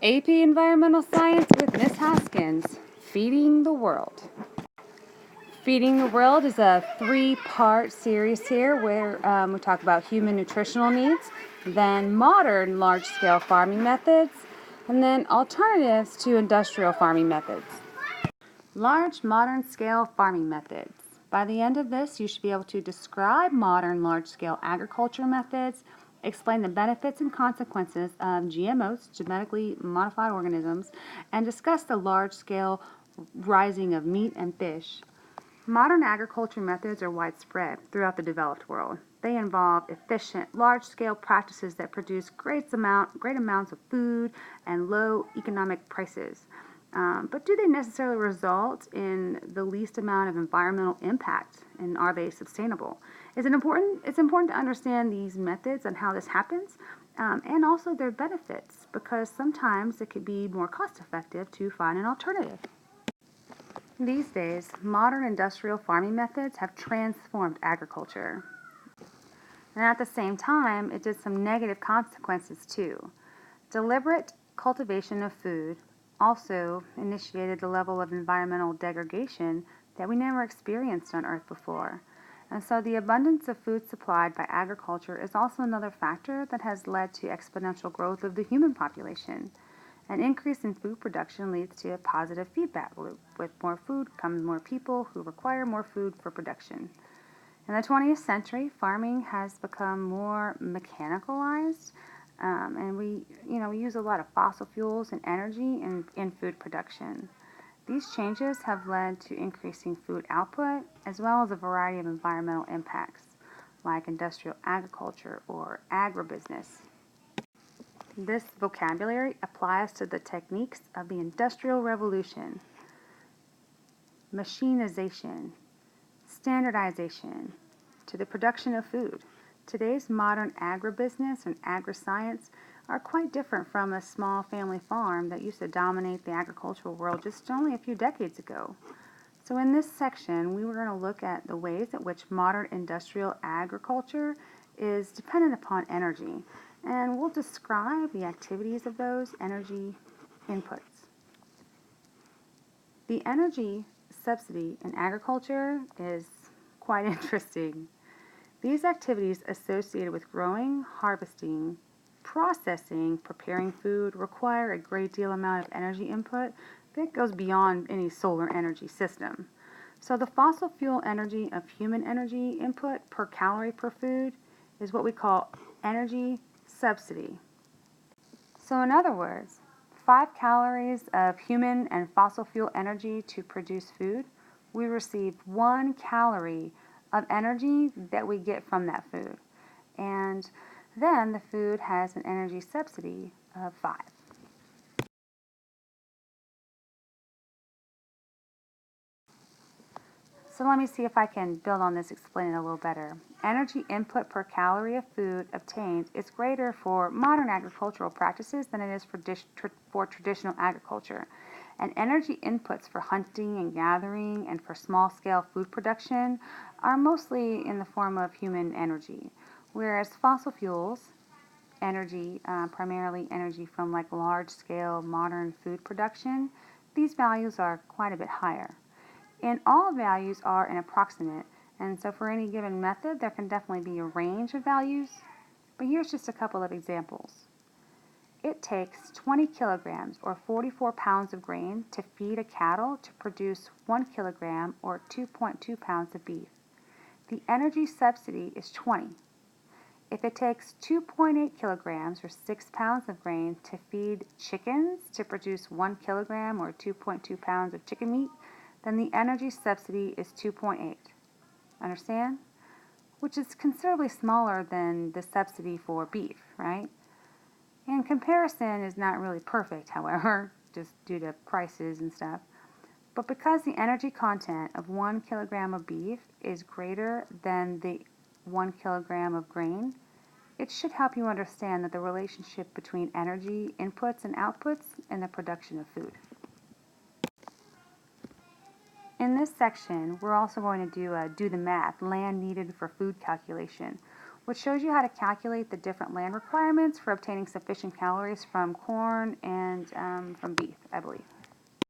AP Environmental Science with Miss Haskins, Feeding the World. Feeding the World is a three-part series here where we talk about human nutritional needs, then modern large-scale farming methods, and then alternatives to industrial farming methods. Large modern-scale farming methods. By the end of this, you should be able to describe modern large-scale agriculture methods, explain the benefits and consequences of GMOs, genetically modified organisms, and discuss the large-scale rising of meat and fish. Modern agriculture methods are widespread throughout the developed world. They involve efficient, large-scale practices that produce great amounts of food and low economic prices. But do they necessarily result in the least amount of environmental impact, and are they sustainable? It's important to understand these methods and how this happens, and also their benefits, because sometimes it could be more cost-effective to find an alternative. These days, modern industrial farming methods have transformed agriculture. And at the same time, it did some negative consequences too. Deliberate cultivation of food also initiated a level of environmental degradation that we never experienced on Earth before. And so the abundance of food supplied by agriculture is also another factor that has led to exponential growth of the human population. An increase in food production leads to a positive feedback loop. With more food comes more people who require more food for production. In the 20th century, farming has become more mechanicalized, and we use a lot of fossil fuels and energy in food production. These changes have led to increasing food output as well as a variety of environmental impacts, like industrial agriculture or agribusiness. This vocabulary applies to the techniques of the Industrial Revolution, machinization, standardization, to the production of food. Today's modern agribusiness and agriscience are quite different from a small family farm that used to dominate the agricultural world just only a few decades ago. So in this section, we were going to look at the ways in which modern industrial agriculture is dependent upon energy, and we'll describe the activities of those energy inputs. The energy subsidy in agriculture is quite interesting. These activities associated with growing, harvesting, processing, preparing food require a great deal amount of energy input that goes beyond any solar energy system. So the fossil fuel energy of human energy input per calorie per food is what we call energy subsidy. So in other words, 5 calories of human and fossil fuel energy to produce food, we receive 1 calorie of energy that we get from that food. And then the food has an energy subsidy of 5. So let me see if I can build on this, explain it a little better. Energy input per calorie of food obtained is greater for modern agricultural practices than it is for traditional agriculture. And energy inputs for hunting and gathering and for small-scale food production are mostly in the form of human energy, whereas fossil fuels, energy, primarily energy from like large-scale modern food production, these values are quite a bit higher. And all values are an approximate, and so for any given method, there can definitely be a range of values. But here's just a couple of examples. It takes 20 kilograms or 44 pounds of grain to feed a cattle to produce 1 kilogram or 2.2 pounds of beef. The energy subsidy is 20. If it takes 2.8 kilograms or 6 pounds of grain to feed chickens to produce 1 kilogram or 2.2 pounds of chicken meat, then the energy subsidy is 2.8. Understand? Which is considerably smaller than the subsidy for beef, right? And comparison is not really perfect, however, just due to prices and stuff. But because the energy content of 1 kilogram of beef is greater than the 1 kilogram of grain, it should help you understand that the relationship between energy inputs and outputs in the production of food. In this section, we're also going to do the math, land needed for food calculation. which shows you how to calculate the different land requirements for obtaining sufficient calories from corn and from beef, I believe.